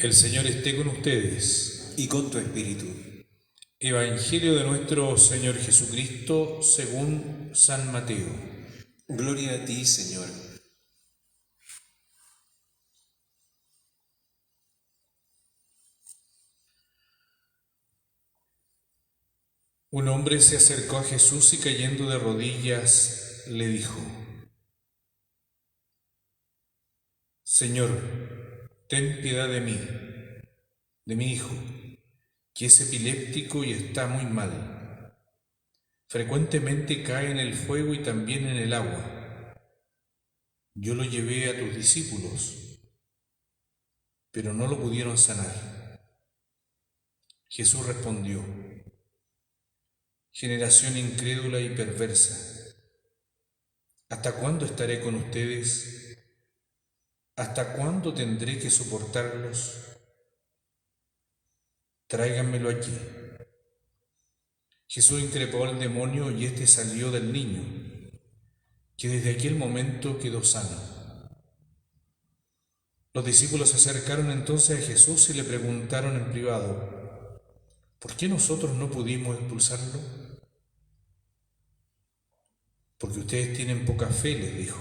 El Señor esté con ustedes. Y con tu espíritu. Evangelio de nuestro Señor Jesucristo según San Mateo. Gloria a ti, Señor. Un hombre se acercó a Jesús y cayendo de rodillas le dijo: Señor, ten piedad de mí, de mi hijo, que es epiléptico y está muy mal. Frecuentemente cae en el fuego y también en el agua. Yo lo llevé a tus discípulos, pero no lo pudieron sanar. Jesús respondió: Generación incrédula y perversa, ¿hasta cuándo estaré con ustedes? ¿Hasta cuándo tendré que soportarlos? Tráiganmelo aquí. Jesús increpó al demonio y éste salió del niño, que desde aquel momento quedó sano. Los discípulos se acercaron entonces a Jesús y le preguntaron en privado: ¿por qué nosotros no pudimos expulsarlo? Porque ustedes tienen poca fe, les dijo.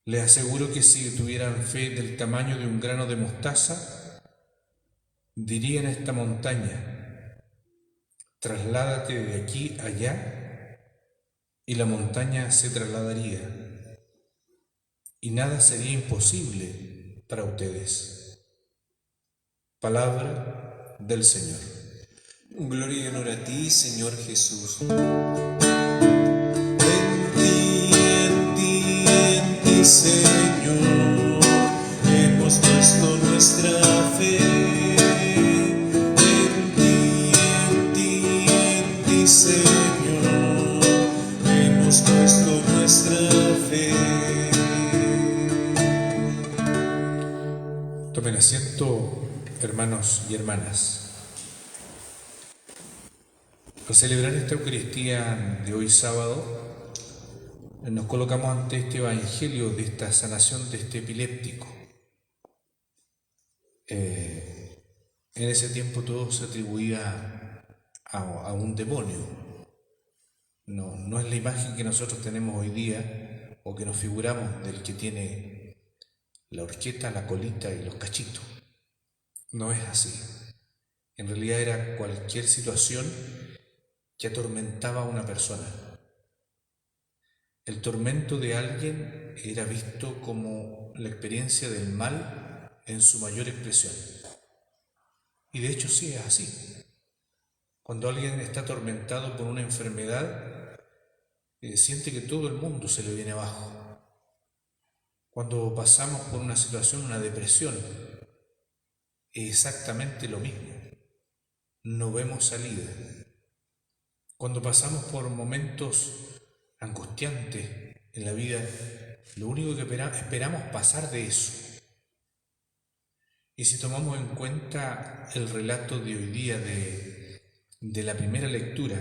Les aseguro que si tuvieran fe del tamaño de un grano de mostaza, dirían a esta montaña: trasládate de aquí allá, y la montaña se trasladaría, y nada sería imposible para ustedes. Palabra del Señor. Gloria y honor a ti, Señor Jesús. En ti, Señor, hemos puesto nuestra fe. En ti, Señor, hemos puesto nuestra fe. Tomen asiento, hermanos y hermanas. Al celebrar esta Eucaristía de hoy sábado, nos colocamos ante este Evangelio de esta sanación de este epiléptico. En ese tiempo todo se atribuía a un demonio. No es la imagen que nosotros tenemos hoy día o que nos figuramos del que tiene la horqueta, la colita y los cachitos. No es así. En realidad era cualquier situación que atormentaba a una persona. El tormento de alguien era visto como la experiencia del mal en su mayor expresión. Y de hecho sí es así. Cuando alguien está atormentado por una enfermedad, siente que todo el mundo se le viene abajo. Cuando pasamos por una situación, una depresión, es exactamente lo mismo. No vemos salida. Cuando pasamos por momentos angustiantes en la vida, lo único que esperamos pasar de eso. Y si tomamos en cuenta el relato de hoy día de la primera lectura,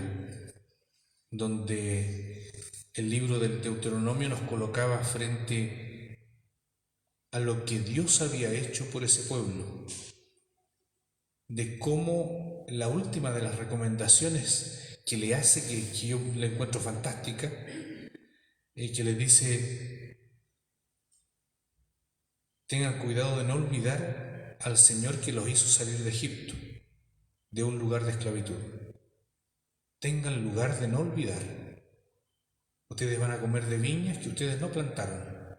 donde el libro del Deuteronomio nos colocaba frente a lo que Dios había hecho por ese pueblo, de cómo la última de las recomendaciones que le hace, que yo la encuentro fantástica, que le dice: tengan cuidado de no olvidar al Señor que los hizo salir de Egipto, de un lugar de esclavitud. Tengan lugar de no olvidar. Ustedes van a comer de viñas que ustedes no plantaron.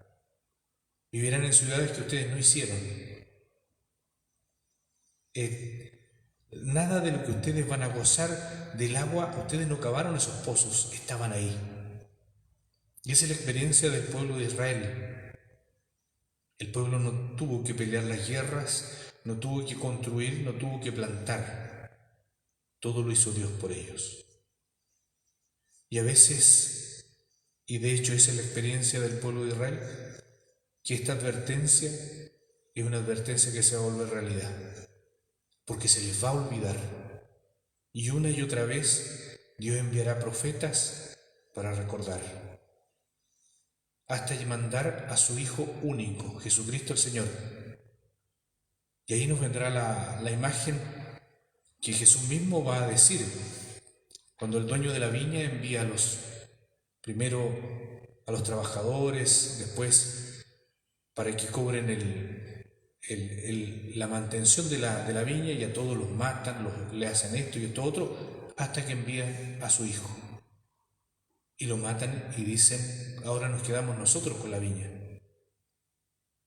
Vivirán en ciudades que ustedes no hicieron. Nada de lo que ustedes van a gozar del agua, ustedes no cavaron esos pozos, estaban ahí. Y esa es la experiencia del pueblo de Israel. El pueblo no tuvo que pelear las guerras, no tuvo que construir, no tuvo que plantar. Todo lo hizo Dios por ellos. Y a veces, y de hecho esa es la experiencia del pueblo de Israel, que esta advertencia es una advertencia que se va a volver realidad, porque se les va a olvidar. Y una y otra vez Dios enviará profetas para recordar, hasta mandar a su Hijo único, Jesucristo el Señor, Y ahí nos vendrá la imagen que Jesús mismo va a decir cuando el dueño de la viña envía primero a los trabajadores, después para que cobren la mantención de la viña, y a todos los matan, le hacen esto y esto otro, hasta que envían a su hijo. Y lo matan y dicen, ahora nos quedamos nosotros con la viña.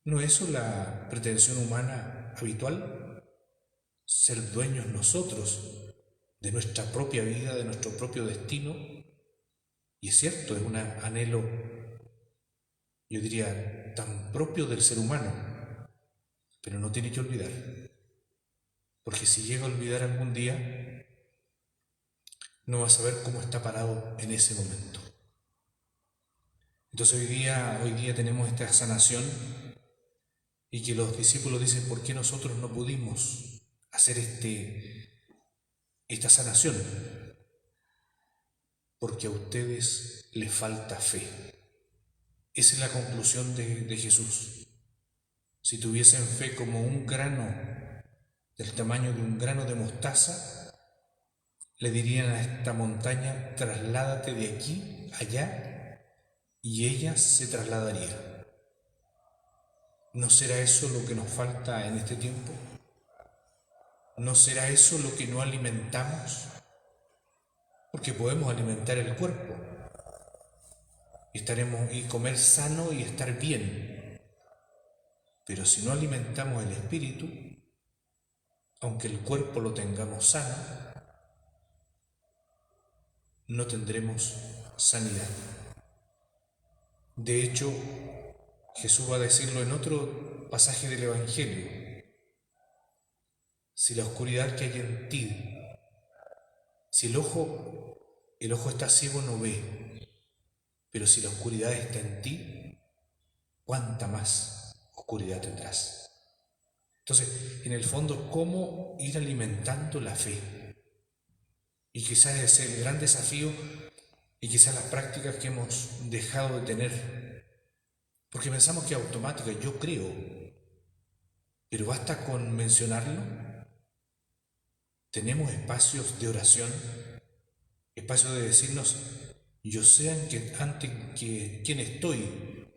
¿No es eso la pretensión humana habitual? Ser dueños nosotros de nuestra propia vida, de nuestro propio destino. Y es cierto, es un anhelo, yo diría, tan propio del ser humano, pero no tiene que olvidar, porque si llega a olvidar algún día, no va a saber cómo está parado en ese momento. Entonces hoy día tenemos esta sanación, y que los discípulos dicen, ¿por qué nosotros no pudimos hacer esta sanación? Porque a ustedes les falta fe. Esa es la conclusión de Jesús. Si tuviesen fe como un grano, del tamaño de un grano de mostaza, le dirían a esta montaña, trasládate de aquí allá, y ella se trasladaría. ¿No será eso lo que nos falta en este tiempo? ¿No será eso lo que no alimentamos? Porque podemos alimentar el cuerpo y comer sano y estar bien. Pero si no alimentamos el espíritu, aunque el cuerpo lo tengamos sano, no tendremos sanidad. De hecho, Jesús va a decirlo en otro pasaje del Evangelio. Si la oscuridad que hay en ti, si el ojo está ciego, no ve, pero si la oscuridad está en ti, ¿cuánta más oscuridad tendrás? Entonces, en el fondo, ¿cómo ir alimentando la fe? Y quizás es el gran desafío, y quizás las prácticas que hemos dejado de tener, porque pensamos que es automática, yo creo, pero basta con mencionarlo. Tenemos espacios de oración, espacios de decirnos, yo sé ante quién estoy,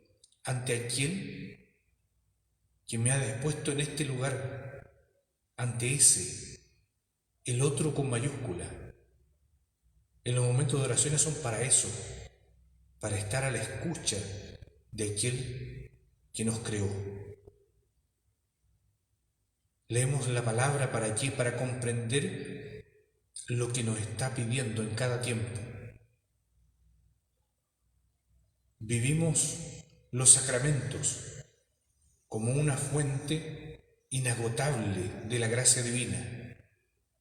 ante aquel que me ha dispuesto en este lugar, ante ese, el otro con mayúscula. En los momentos de oraciones son para eso, para estar a la escucha de aquel que nos creó. Leemos la palabra ¿para qué? Para comprender lo que nos está pidiendo en cada tiempo. Vivimos los sacramentos como una fuente inagotable de la gracia divina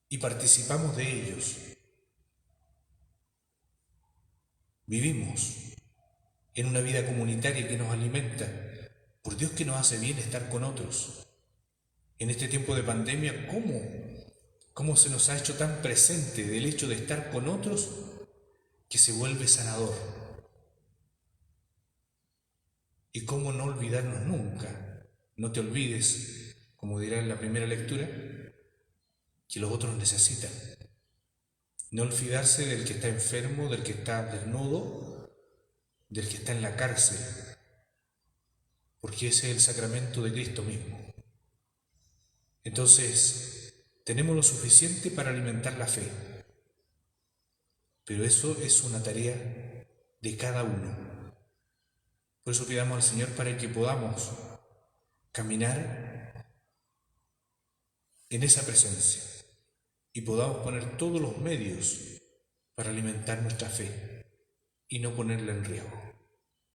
y participamos de ellos. Vivimos en una vida comunitaria que nos alimenta. Por Dios que nos hace bien estar con otros. En este tiempo de pandemia, ¿cómo se nos ha hecho tan presente del hecho de estar con otros que se vuelve sanador? Y cómo no olvidarnos nunca. No te olvides, como dirá en la primera lectura, que los otros necesitan. No olvidarse del que está enfermo, del que está desnudo, del que está en la cárcel, porque ese es el sacramento de Cristo mismo. Entonces, tenemos lo suficiente para alimentar la fe, pero eso es una tarea de cada uno. Por eso pidamos al Señor para que podamos caminar en esa presencia y podamos poner todos los medios para alimentar nuestra fe y no ponerla en riesgo.